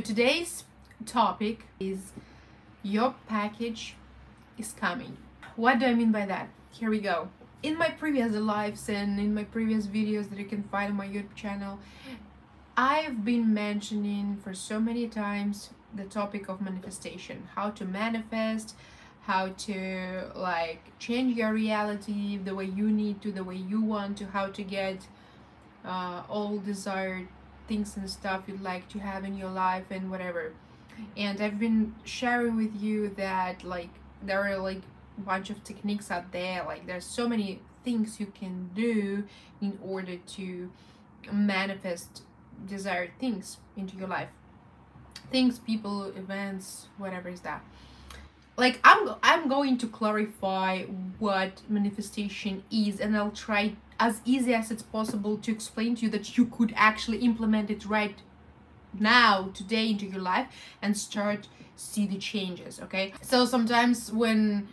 Today's topic is your package is coming. What do I mean by that? Here we go. In my previous lives and in my previous videos that you can find on my YouTube channel, I've been mentioning for so many times the topic of manifestation, how to manifest, how to change your reality the way you need to, the way you want to, how to get all desired things and stuff you'd like to have in your life and whatever. And I've been sharing with you that there are a bunch of techniques out there. There's so many things you can do in order to manifest desired things into your life. Things, people, events, whatever is that. I'm going to clarify what manifestation is, and I'll try as easy as it's possible to explain to you that you could actually implement it right now, today, into your life and start see the changes. Okay, so sometimes when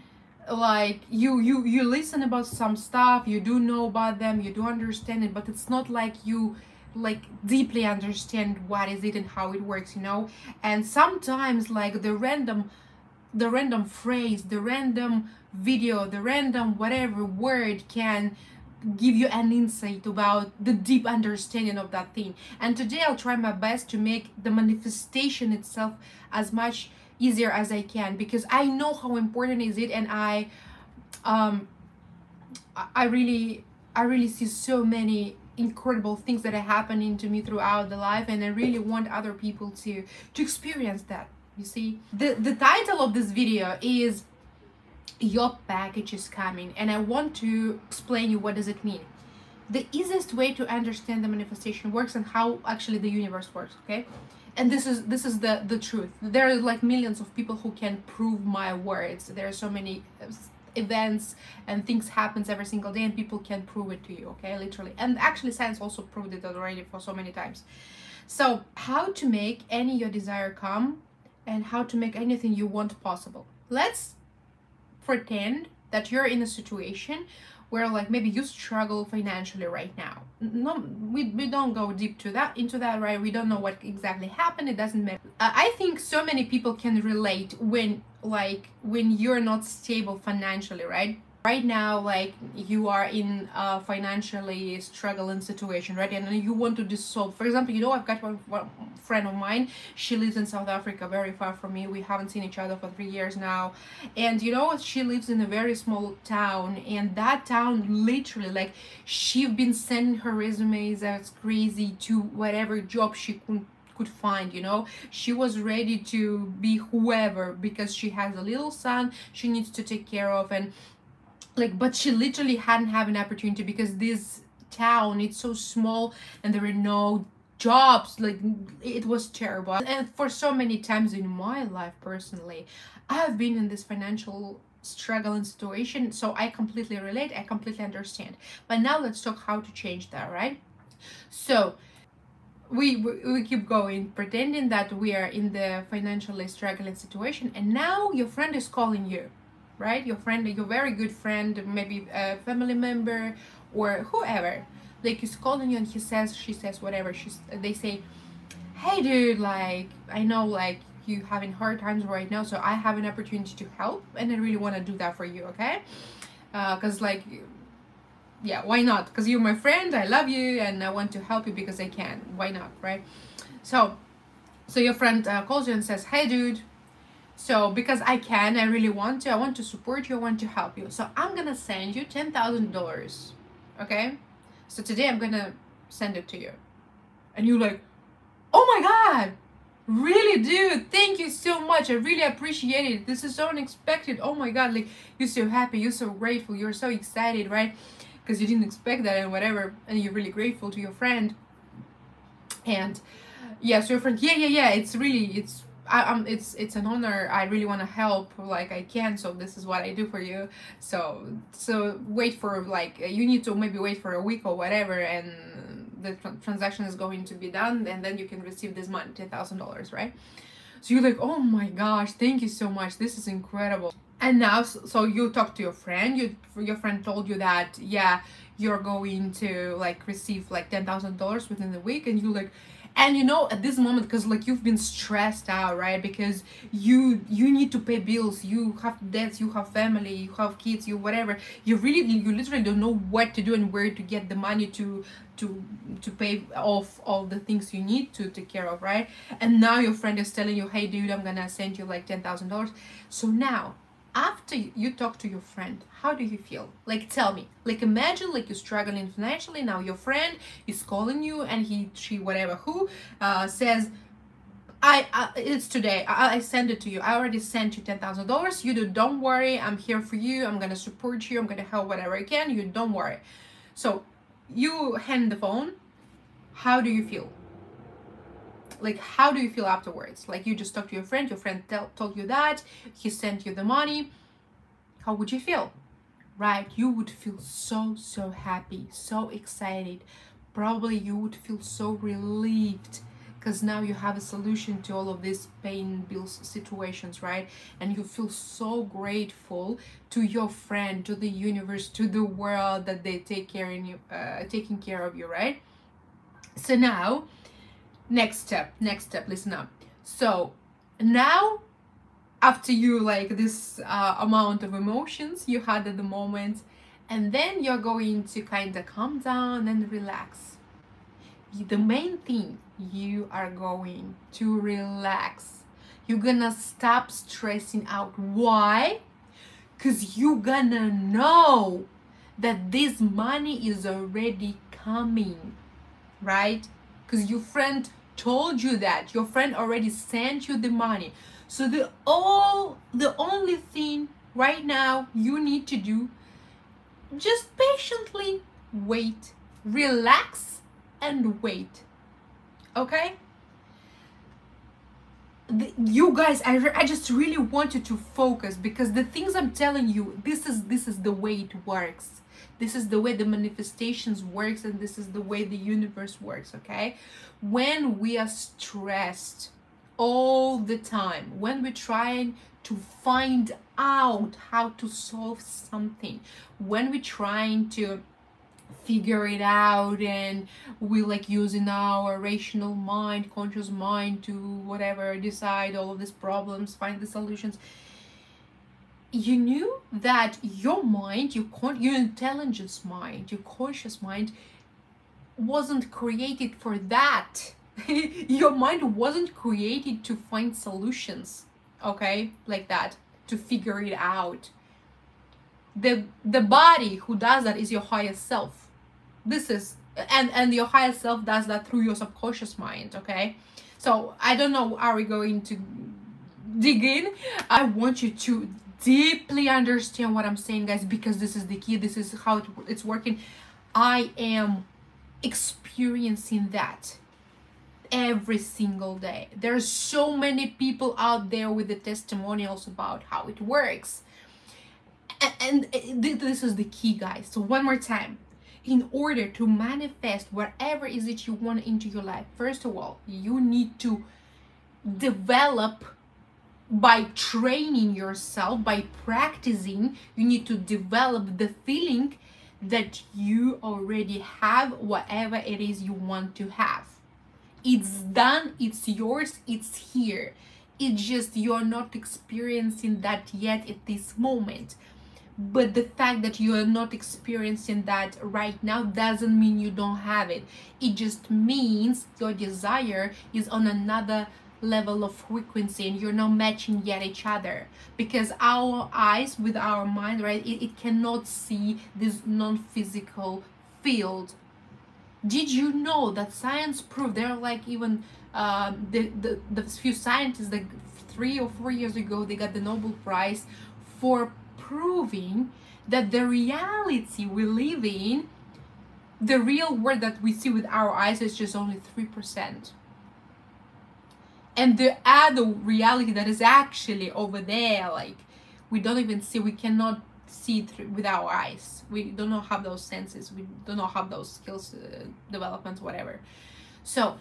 you listen about some stuff, you do know about them, you do understand it, but it's not like you deeply understand what is it and how it works, and sometimes the random phrase, the random video, the random whatever word can give you an insight about the deep understanding of that thing. And today I'll try my best to make the manifestation itself as much easier as I can, because I know how important is it, and I really see so many incredible things that are happening to me throughout the life, and I really want other people to experience that. You see, the title of this video is Your Package is Coming, and I want to explain you what does it mean. The easiest way to understand the manifestation works and how actually the universe works, okay? And this is the truth. There are millions of people who can prove my words. There are so many events and things happens every single day, and people can prove it to you, okay? Literally. And actually science also proved it already for so many times. So how to make any your desire come, and how to make anything you want possible. Let's pretend that you're in a situation where maybe you struggle financially right now. No, we don't go deep into that, right? We don't know what exactly happened. It doesn't matter. I think so many people can relate when you're not stable financially, right? Right now, you are in a financially struggling situation, right? And you want to dissolve. For example, I've got one friend of mine. She lives in South Africa, very far from me. We haven't seen each other for 3 years now. And she lives in a very small town. And that town, literally, she's been sending her resumes as crazy to whatever job she could find. She was ready to be whoever, because she has a little son she needs to take care of, and but she literally hadn't had an opportunity because this town, it's so small and there were no jobs. It was terrible. And for so many times in my life personally, I have been in this financial struggle and situation, so I completely relate, I completely understand. But now let's talk how to change that, right? So we keep going, pretending that we are in the financially struggling situation, and now your friend is calling you, right? Your friend, your very good friend, maybe a family member or whoever, is calling you, and she says whatever, they say, hey dude, I know you having hard times right now, so I have an opportunity to help, and I really want to do that for you, okay? Because yeah, why not? Because you're my friend, I love you, and I want to help you because I can. Why not, right? So your friend calls you and says, hey dude, so because I really want to, I want to support you, I want to help you, so I'm gonna send you $10,000, okay? So today I'm gonna send it to you. And you're oh my god, really dude, thank you so much, I really appreciate it, this is so unexpected, oh my god, you're so happy, you're so grateful, you're so excited, right? Because you didn't expect that and whatever, and you're really grateful to your friend. And yeah, so your friend, yeah, it's an honor, I really want to help I can, so this is what I do for you, so wait for you need to maybe wait for a week or whatever, and the transaction is going to be done, and then you can receive this money, $10,000, right? So you're oh my gosh, thank you so much, this is incredible. And now, so you talk to your friend, your friend told you that, yeah, you're going to receive $10,000 within the week, and you And you know, at this moment, because like you've been stressed out, right? Because you need to pay bills, you have debts, you have family, you have kids, you whatever, you literally don't know what to do and where to get the money to pay off all the things you need to take care of, right? And now your friend is telling you, hey dude, I'm gonna send you like $10,000. So now, after you talk to your friend, how do you feel? Like, tell me. Like, imagine like you're struggling financially. Now your friend is calling you, and she whatever who says, it's today, I send it to you, I already sent you $10,000. You don't worry, I'm here for you, I'm gonna support you, I'm gonna help whatever I can, you don't worry. So you hand the phone. How do you feel? Like, how do you feel afterwards? Like, you just talked to your friend told you that he sent you the money. How would you feel? Right? You would feel so happy, so excited. Probably you would feel so relieved, because now you have a solution to all of these paying bills situations, right? And you feel so grateful to your friend, to the universe, to the world, that they taking care of you, right? So now, next step, listen up. So now, after you like this amount of emotions you had at the moment, and then you're going to kind of calm down and relax. The main thing, you are going to relax. You're gonna stop stressing out. Why? Because you're gonna know that this money is already coming, right? Because your friend told you that. Your friend already sent you the money. So the only thing right now you need to do, just patiently wait, relax and wait. Okay? You guys, I just really want you to focus, because the things I'm telling you, this is the way it works. This is the way the manifestations works, and this is the way the universe works, okay? When we are stressed all the time, when we're trying to find out how to solve something, when we're trying to figure it out, and we like using our rational mind, conscious mind, to whatever, decide all of these problems, find the solutions, you knew that your mind, your intelligence mind, your conscious mind wasn't created for that. Your mind wasn't created to find solutions, okay, like that, to figure it out. The body who does that is your higher self. This is, and your higher self does that through your subconscious mind, okay? So I don't know, are we going to dig in? I want you to deeply understand what I'm saying, guys, because this is the key. This is how it's working. I am experiencing that every single day. There's so many people out there with the testimonials about how it works, and this is the key, guys. So one more time, in order to manifest whatever is it you want into your life, first of all, you need to develop, by training yourself, by practicing, you need to develop the feeling that you already have whatever it is you want to have. It's done, it's yours, it's here. It's just you're not experiencing that yet at this moment. But the fact that you are not experiencing that right now doesn't mean you don't have it. It just means your desire is on another level of frequency, and you're not matching yet each other, because our eyes with our mind, right, it cannot see this non-physical field. Did you know that science proved, there are like even the few scientists that 3 or 4 years ago they got the Nobel Prize for proving that the reality we live in, the real world that we see with our eyes, is just only 3%. And the other reality that is actually over there, like, we don't even see, we cannot see through with our eyes. We do not have those senses, we do not have those skills, development, whatever. So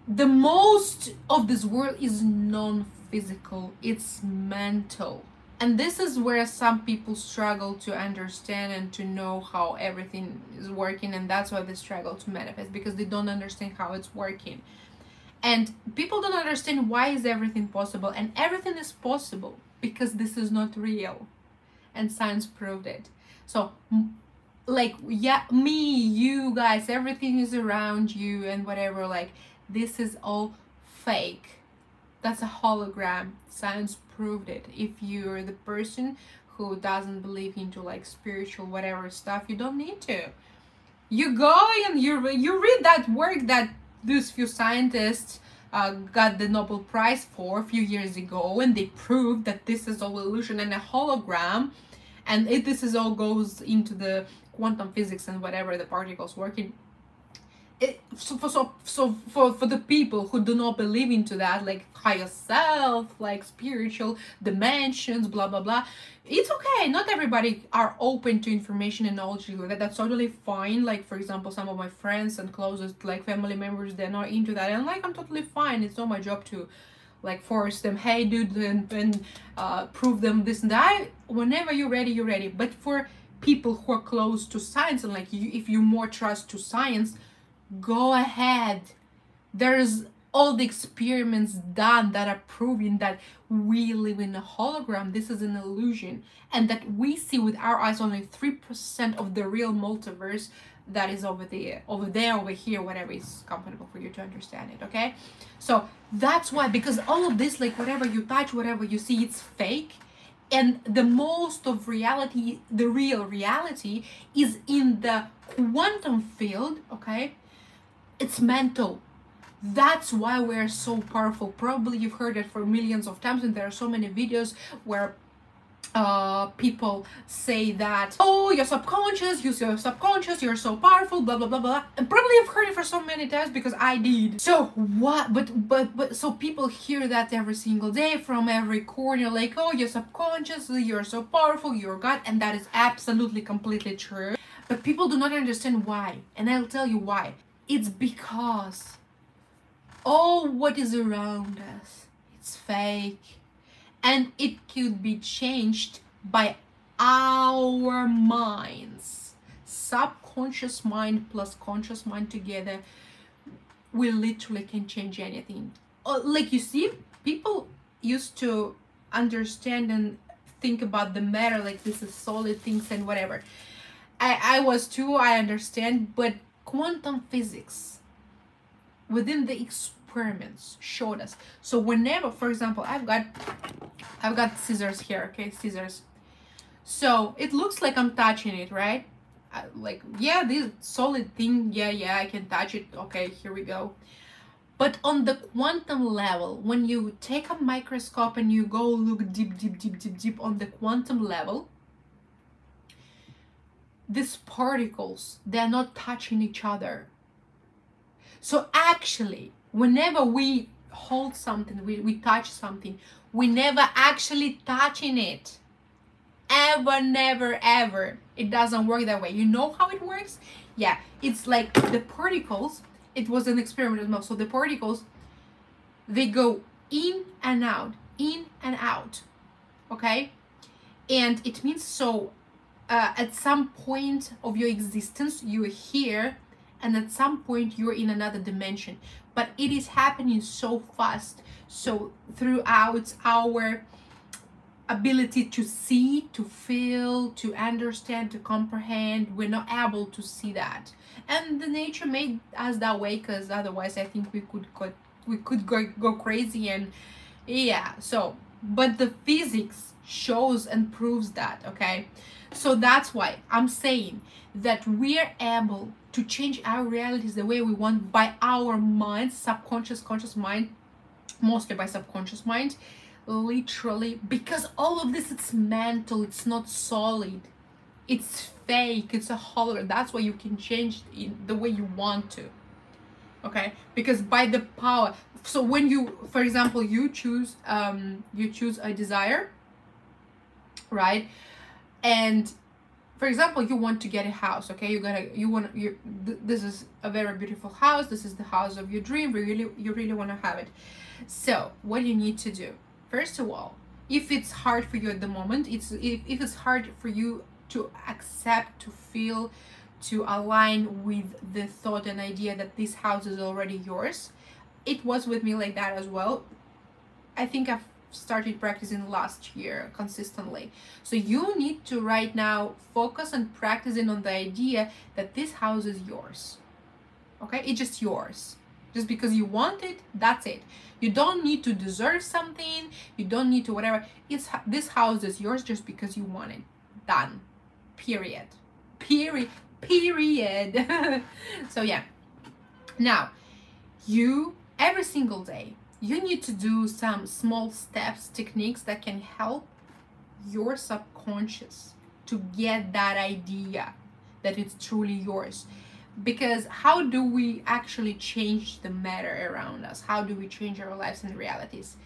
the most of this world is non-physical, it's mental. And this is where some people struggle to understand and to know how everything is working, and that's why they struggle to manifest, because they don't understand how it's working. And people don't understand why is everything possible, and everything is possible because this is not real, and science proved it. So like, yeah, me, you guys, everything is around you and whatever, like, this is all fake. That's a hologram. Science proved it. If you're the person who doesn't believe into like spiritual whatever stuff, you don't need to. You go and you read that work that these few scientists got the Nobel Prize for a few years ago, and they proved that this is all illusion and a hologram, and this is all goes into the quantum physics and whatever the particles working. So for the people who do not believe into that, like higher self, like spiritual dimensions, blah blah blah, it's okay. Not everybody are open to information and knowledge like that. That's totally fine. Like, for example, some of my friends and closest like family members, they're not into that, and like, I'm totally fine. It's not my job to like force them, hey dude, and prove them this and that. Whenever you're ready, you're ready. But for people who are close to science, and like you, if you more trust to science, go ahead. There's all the experiments done that are proving that we live in a hologram. This is an illusion, and that we see with our eyes only 3% of the real multiverse that is over there, over here, whatever is comfortable for you to understand it. Okay, so that's why, because all of this, like whatever you touch, whatever you see, it's fake. And the most of reality, the real reality, is in the quantum field. Okay, it's mental. That's why we're so powerful. Probably you've heard it for millions of times, and there are so many videos where people say that, oh, your subconscious, use your subconscious, you're so powerful, blah blah blah blah. And probably you've heard it for so many times, because I did. So what? But so people hear that every single day from every corner, like, oh, your subconscious, you're so powerful, you're God, and that is absolutely completely true. But people do not understand why, and I'll tell you why. It's because all what is around us, it's fake, and it could be changed by our minds. Subconscious mind plus conscious mind together, we literally can change anything. Like, you see, people used to understand and think about the matter like this is solid things and whatever. I was too, I understand, but quantum physics within the experiments showed us. So whenever, for example, I've got scissors here, okay, scissors. So it looks like I'm touching it, right? Like, yeah, this solid thing, yeah, I can touch it. Okay, here we go. But on the quantum level, when you take a microscope and you go look deep on the quantum level, these particles, they're not touching each other. So actually, whenever we hold something, we touch something, we never actually touching it. Ever, never, ever. It doesn't work that way. You know how it works? Yeah, it's like the particles, it was an experiment as well. So the particles, they go in and out, okay? And it means, so at some point of your existence, you're here, and at some point you're in another dimension. But it is happening so fast. So throughout our ability to see, to feel, to understand, to comprehend, we're not able to see that. And the nature made us that way, because otherwise I think we could go crazy. And yeah, so, but the physics shows and proves that, okay? So that's why I'm saying that we're able to change our realities the way we want by our minds, subconscious, conscious mind, mostly by subconscious mind, literally, because all of this, it's mental, it's not solid, it's fake, it's a hologram. That's why you can change in the way you want to, okay? Because by the power, so when you, for example, you choose a desire, right? And for example, you want to get a house, okay? This is a very beautiful house, this is the house of your dream, you really want to have it. So what you need to do, first of all, if it's hard for you at the moment, if it's hard for you to accept, to feel, to align with the thought and idea that this house is already yours, it was with me like that as well. I think I've started practicing last year consistently. So you need to right now focus on practicing on the idea that this house is yours. Okay, it's just yours. Just because you want it, that's it. You don't need to deserve something. You don't need to whatever. This house is yours just because you want it. Done. Period. Period. So yeah. Now, you every single day you need to do some small steps, techniques that can help your subconscious to get that idea that it's truly yours. Because how do we actually change the matter around us? How do we change our lives and realities?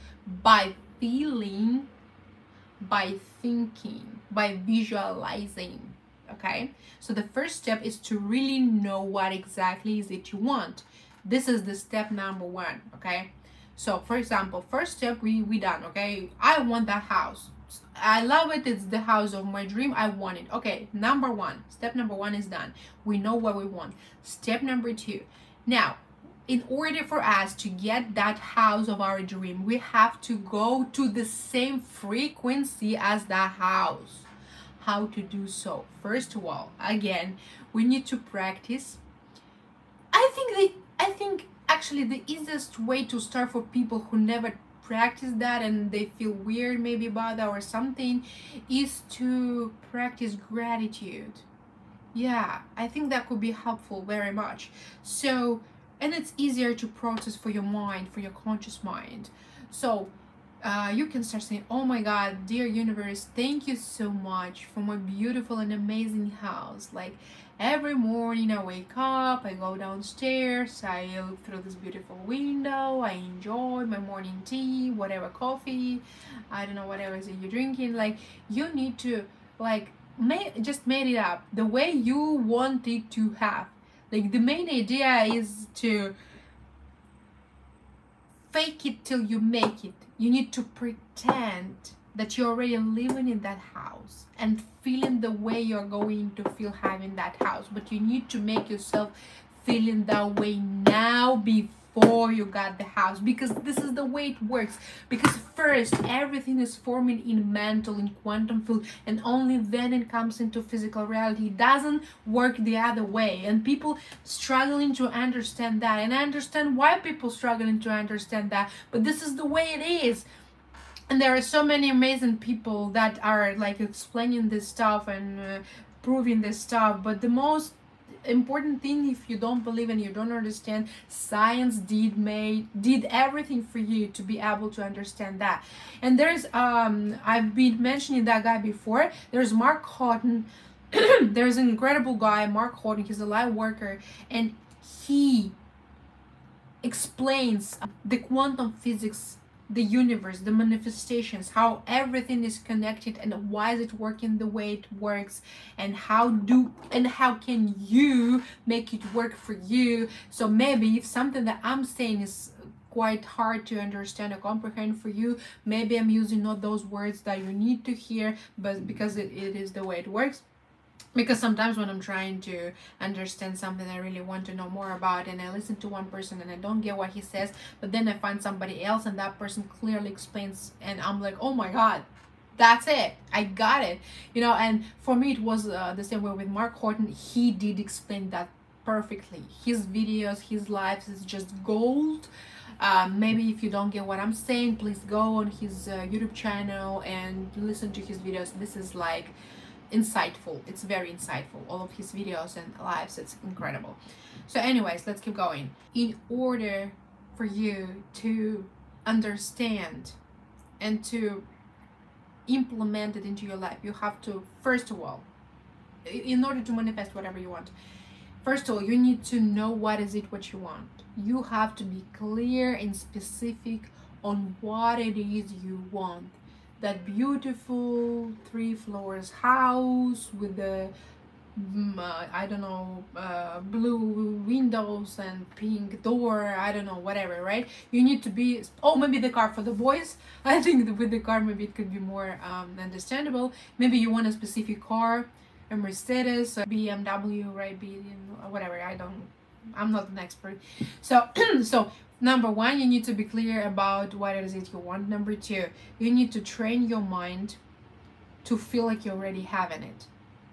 By feeling, by thinking, by visualizing. Okay, so the first step is to really know what exactly is it you want. This is the step number one. Okay, so for example, first step we done. Okay, I want that house. I love it. It's the house of my dream. I want it. Okay, number one, step number one is done. We know what we want. Step number two, now in order for us to get that house of our dream, we have to go to the same frequency as that house. How to do so? First of all, again, we need to practice. I think actually the easiest way to start for people who never practice that and they feel weird maybe about that or something is to practice gratitude. Yeah, I think that could be helpful very much. So, and it's easier to process for your mind, for your conscious mind. So you can start saying, oh my God, dear universe, thank you so much for my beautiful and amazing house. Like every morning I wake up, I go downstairs, I look through this beautiful window, I enjoy my morning tea, whatever, coffee, I don't know, whatever is it you're drinking. Like you need to like just made it up the way you want it to have. Like the main idea is to fake it till you make it. You need to pretend that you're already living in that house and feeling the way you're going to feel having that house. But you need to make yourself feeling that way now before you got the house, because this is the way it works. Because first everything is forming in mental, in quantum field, and only then it comes into physical reality. It doesn't work the other way, and people struggling to understand that, and I understand why people struggling to understand that, but this is the way it is. And there are so many amazing people that are like explaining this stuff and proving this stuff, but the most important thing, if you don't believe and you don't understand, science did everything for you to be able to understand that. And there's I've been mentioning that guy before. There's Mark Houghton. There's an incredible guy, Mark Houghton. He's a light worker, and he explains the quantum physics, the universe, the manifestations, how everything is connected, and why is it working the way it works, and how can you make it work for you. So maybe if something that I'm saying is quite hard to understand or comprehend for you, maybe I'm using not those words that you need to hear, but because it is the way it works. Because sometimes when I'm trying to understand something I really want to know more about, and I listen to one person and I don't get what he says, but then I find somebody else and that person clearly explains, and I'm like, oh my God, that's it, I got it, you know. And for me it was the same way with Mark Houghton. He did explain that perfectly. His videos, his lives is just gold. Maybe if you don't get what I'm saying, please go on his YouTube channel and listen to his videos. This is like insightful. It's very insightful. All of his videos and lives, it's incredible. So anyways, let's keep going. In order for you to understand and to implement it into your life, you have to, first of all, in order to manifest whatever you want, first of all, you need to know what you want. You have to be clear and specific on what it is you want. That beautiful 3 floors house with the I don't know, blue windows and pink door, I don't know, whatever, right? You need to be, oh, maybe the car for the boys. I think with the car maybe it could be more understandable. Maybe you want a specific car, a Mercedes, a BMW, right? Whatever, I'm not an expert. So Number one, you need to be clear about what it is that you want. Number two, you need to train your mind to feel like you're already having it.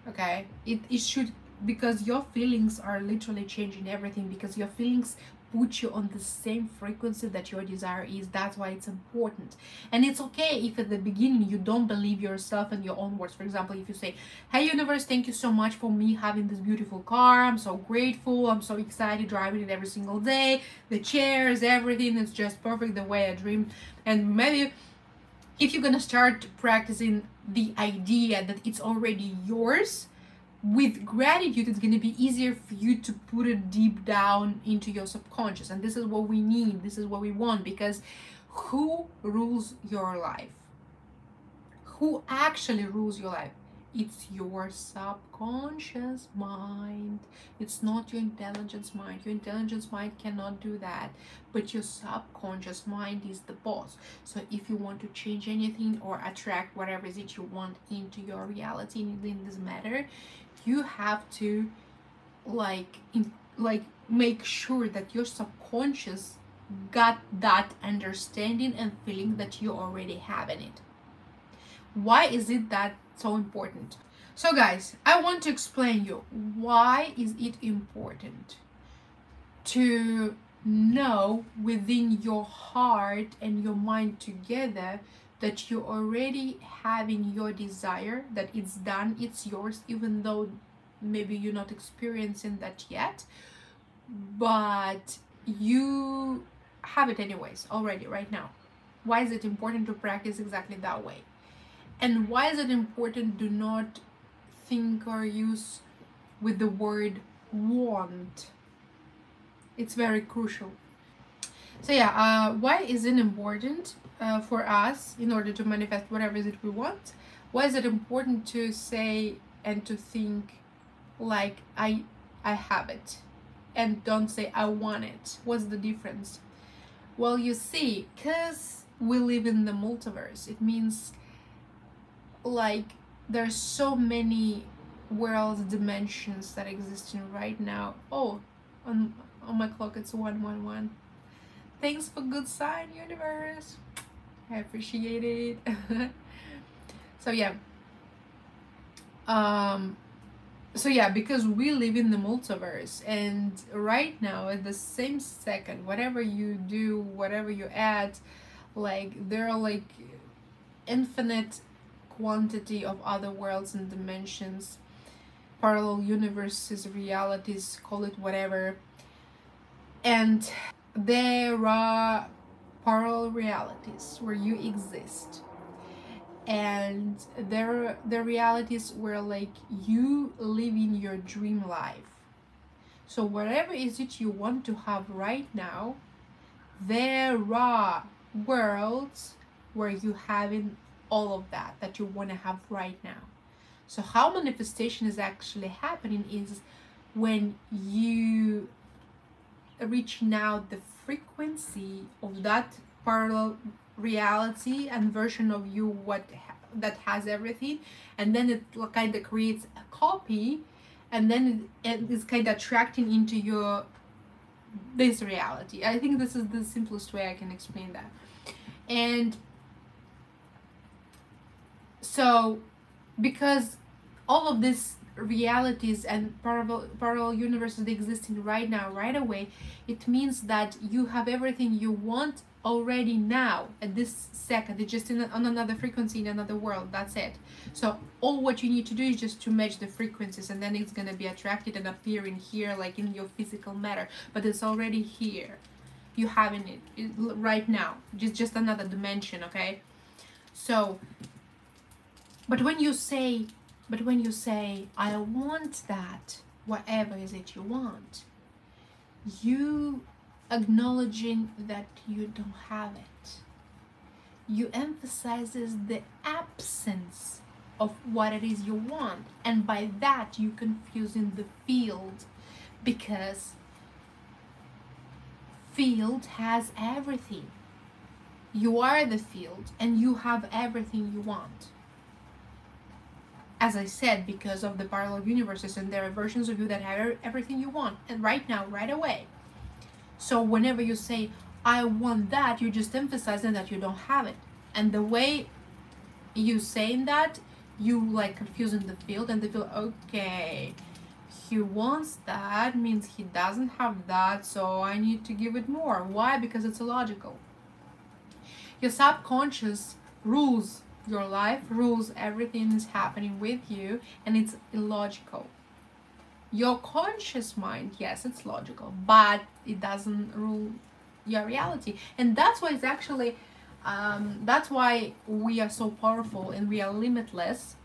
Okay, it should, because your feelings are literally changing everything, because your feelings put you on the same frequency that your desire is. That's why it's important. And it's okay if at the beginning you don't believe yourself and your own words. For example, if you say, hey universe, thank you so much for me having this beautiful car, I'm so grateful, I'm so excited driving it every single day, the chairs, everything is just perfect the way I dreamed. And maybe if you're gonna start practicing the idea that it's already yours, with gratitude, it's going to be easier for you to put it deep down into your subconscious. And this is what we need, this is what we want, because who rules your life? Who actually rules your life? It's your subconscious mind. It's not your intelligence mind. Your intelligence mind cannot do that, but your subconscious mind is the boss. So if you want to change anything or attract whatever it is you want into your reality in this matter, you have to make sure that your subconscious got that understanding and feeling that you already have in it. Why is it that so important? So guys, I want to explain you why is it important to know within your heart and your mind together that you're already having your desire, that it's done, it's yours, even though maybe you're not experiencing that yet, but you have it anyways already right now. Why is it important to practice exactly that way? And why is it important to not think or use with the word want? It's very crucial. So yeah, why is it important for us in order to manifest whatever it is we want? Why is it important to say and to think like I have it, and don't say I want it? What's the difference? Well, you see, because we live in the multiverse, it means like there's so many worlds, dimensions that exist in right now. Oh, on my clock it's 111. Thanks for good sign, universe. I appreciate it. So yeah, because we live in the multiverse, and right now at the same second, whatever you do, whatever you add, like there are like infinite quantity of other worlds and dimensions, parallel universes, realities, call it whatever. And there are parallel realities where you exist, and there are the realities where like you live in your dream life. So whatever is it you want to have right now, there are worlds where you having all of that you want to have right now. So how manifestation is actually happening is when you reaching out the frequency of that parallel reality and version of you that has everything, and then it kind of creates a copy, and then it is kind of attracting into your this reality. I think this is the simplest way I can explain that. And so because all of these realities and parallel universes existing right now, right away, it means that you have everything you want already now at this second. It's just on another frequency in another world. That's it. So all what you need to do is just to match the frequencies, and then it's gonna be attracted and appearing here like in your physical matter, but it's already here. You having it right now, just another dimension. Okay, so but when you say I want that, whatever is it you want, you acknowledging that you don't have it. You emphasizes the absence of what it is you want, and by that you confusing the field, because field has everything. You are the field and you have everything you want. As I said, because of the parallel universes, and there are versions of you that have everything you want, and right now, right away. So whenever you say, I want that, you're just emphasizing that you don't have it. And the way you saying that, you like confusing the field, and they feel, okay, he wants that, means he doesn't have that, so I need to give it more. Why? Because it's illogical. Your subconscious rules your life, rules everything is happening with you, and it's illogical. Your conscious mind, yes, it's logical, but it doesn't rule your reality. And that's why it's actually that's why we are so powerful and we are limitless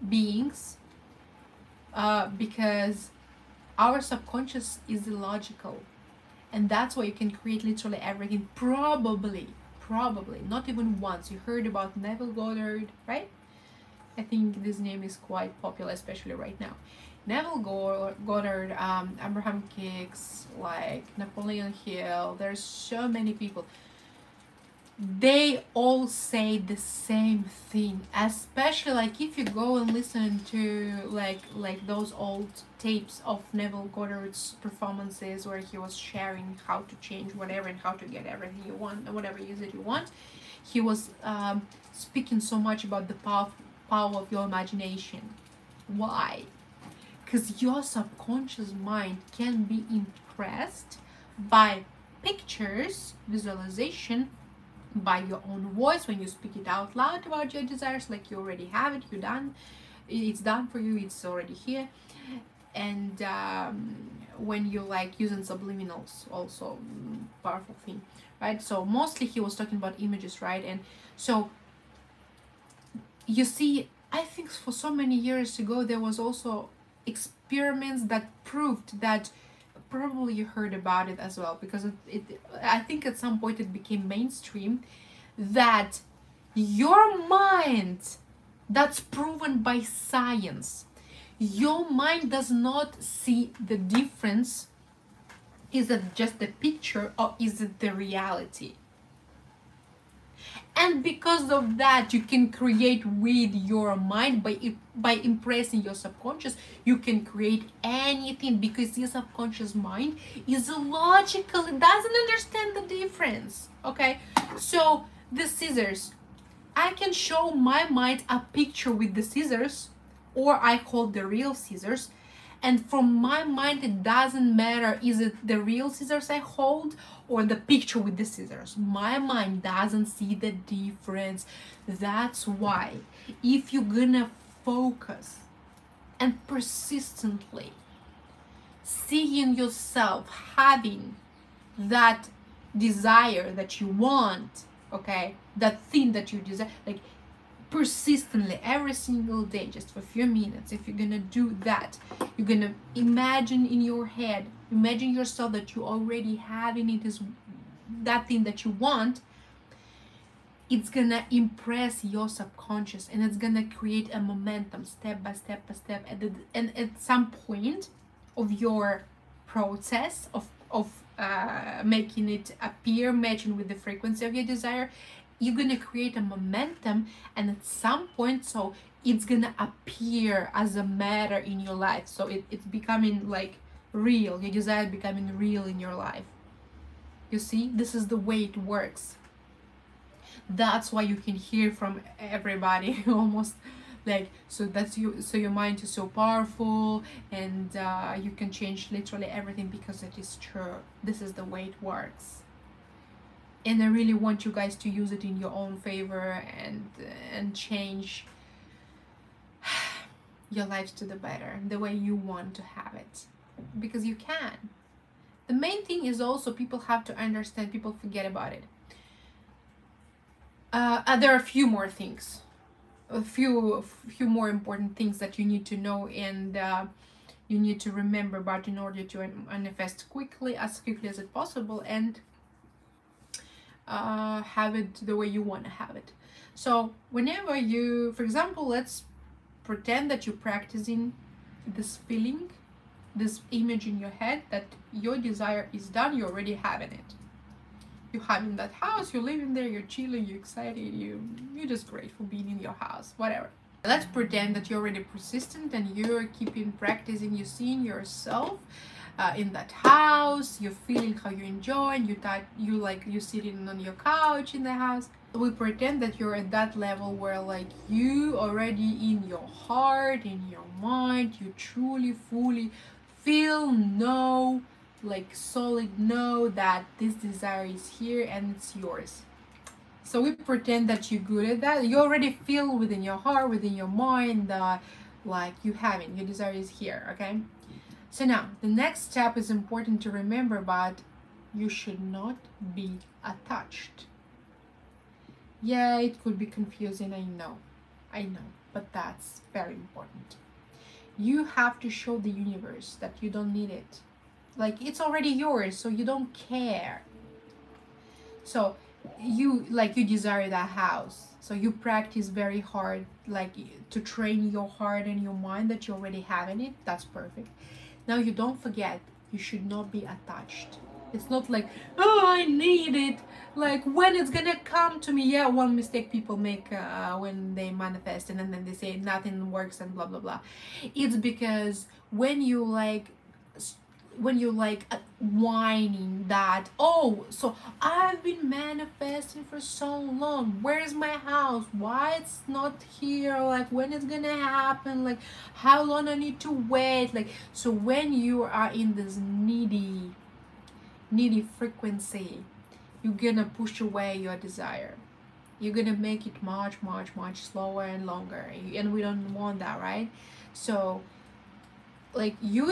beings, because our subconscious is illogical, and that's why you can create literally everything. Probably not even once you heard about Neville Goddard, right? I think this name is quite popular, especially right now. Neville Goddard, Abraham Hicks, like Napoleon Hill. There's so many people. They all say the same thing, especially like if you go and listen to like those old tapes of Neville Goddard's performances where he was sharing how to change whatever and how to get everything you want, whatever it is that you want. He was speaking so much about the power of your imagination. Why? Because your subconscious mind can be impressed by pictures, visualization, by your own voice when you speak it out loud about your desires, like you already have it, you're done, it's done for you, it's already here. And when you like using subliminals, also powerful thing, right? So mostly he was talking about images, right? And so you see, I think for so many years ago there was also experiments that proved that, probably you heard about it as well, because I think at some point it became mainstream, that your mind, that's proven by science, your mind does not see the difference. Is it just the picture or is it the reality? And because of that, you can create with your mind, by impressing your subconscious, you can create anything, because your subconscious mind is illogical. It doesn't understand the difference. Okay, so the scissors, I can show my mind a picture with the scissors, or I hold the real scissors, and from my mind it doesn't matter, is it the real scissors I hold or the picture with the scissors. My mind doesn't see the difference. That's why if you're gonna focus and persistently seeing yourself having that desire that you want, okay, that thing that you desire, like persistently every single day, just for a few minutes, if you're gonna do that, you're gonna imagine in your head, imagine yourself that you already having it, is that thing that you want, it's gonna impress your subconscious, and it's gonna create a momentum step by step by step, and at some point of your process of making it appear matching with the frequency of your desire, you're gonna create a momentum, and at some point, so it's gonna appear as a matter in your life, so it's becoming like real, your desire becoming real in your life. You see, this is the way it works. That's why you can hear from everybody almost like, so that's you, so your mind is so powerful, and you can change literally everything, because it is true. This is the way it works. And I really want you guys to use it in your own favor, and change your lives to the better, the way you want to have it, because you can. The main thing is also, people have to understand, people forget about it. There are a few more things, a few more important things that you need to know, and you need to remember about, in order to manifest quickly, as quickly as it possible, and have it the way you want to have it. So whenever you, for example, let's pretend that you're practicing this feeling, this image in your head, that your desire is done, you're already having it. You're having that house, you're living there, you're chilling, you're excited, you're just grateful being in your house, whatever. Let's pretend that you're already persistent, and you're keeping practicing, you're seeing yourself in that house, you're feeling how you're enjoying, you're sitting on your couch in the house. We pretend that you're at that level where like you already in your heart, in your mind, you truly fully feel, know, like solid know that this desire is here and it's yours. So we pretend that you're good at that. You already feel within your heart, within your mind, like you have it, your desire is here. Okay, so now the next step is important to remember, but you should not be attached. Yeah, it could be confusing, I know, but that's very important. You have to show the universe that you don't need it. Like it's already yours, so you don't care. So you desire that house, so you practice very hard, like to train your heart and your mind that you already have in it. That's perfect. Now you don't forget, you should not be attached. It's not like, oh, I need it, like when it's gonna come to me. Yeah, one mistake people make when they manifest, and then they say nothing works and blah blah blah. It's because when you whining that, oh, so I've been manifesting for so long, where's my house, why it's not here, like when it's gonna happen, like how long I need to wait, like. So when you are in this needy frequency, you're gonna push away your desire. You're gonna make it much slower and longer, and we don't want that, right? So like you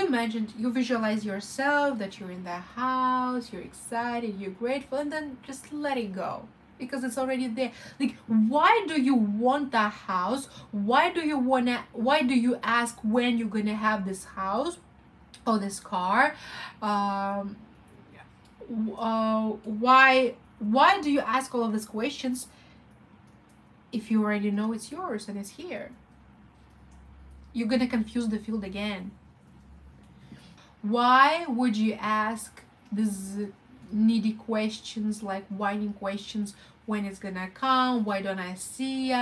visualize yourself that you're in the house, you're excited, you're grateful, and then just let it go because it's already there. Like, why do you want that house? Why do you ask when you're gonna have this house or this car? Why do you ask all of these questions if you already know it's yours and it's here? You're gonna confuse the field again. Why would you ask these needy questions, like whining questions, when it's gonna come? Why don't I see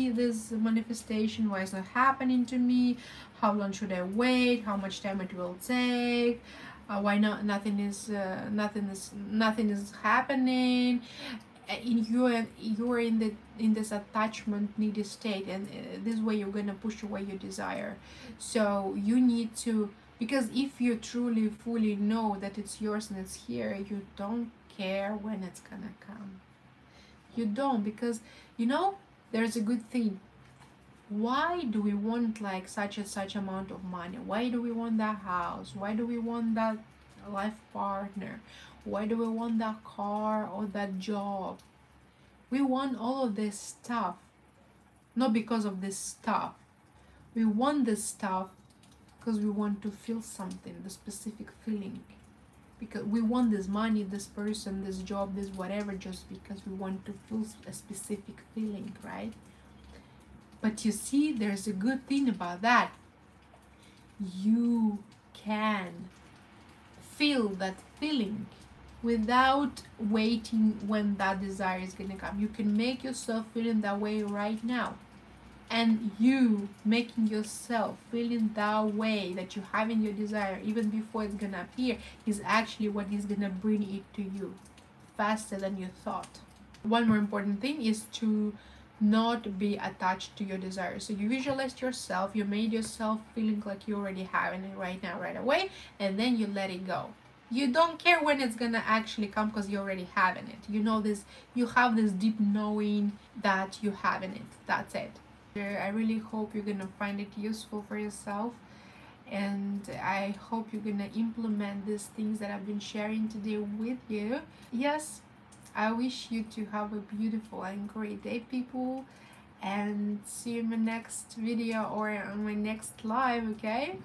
this manifestation? Why is it not happening to me? How long should I wait? How much time it will take? Why not? Nothing is happening. You're in this attachment needy state, and this way you're gonna push away your desire. So you need to, because if you truly fully know that it's yours and it's here, you don't care when it's gonna come. You don't, because there's a good thing. Why do we want like such amount of money? Why do we want that house? Why do we want that life partner? Why do we want that car or that job? We want all of this stuff not because of this stuff. We want this stuff because we want to feel something, the specific feeling. Because we want this money, this person, this job, this whatever, just because we want to feel a specific feeling, right? But you see, there's a good thing about that. You can feel that feeling without waiting when that desire is going to come. You can make yourself feeling that way right now. And you making yourself feeling that way that you have in your desire even before it's going to appear is actually what is going to bring it to you faster than you thought. One more important thing is to not be attached to your desire. So you visualized yourself, you made yourself feeling like you already having it right now, right away, and then you let it go. You don't care when it's gonna actually come because you already having it. You know this, you have this deep knowing that you having it. That's it. I really hope you're gonna find it useful for yourself, and I hope you're gonna implement these things that I've been sharing today with you. Yes, I wish you to have a beautiful and great day, people, and see you in my next video or on my next live, okay?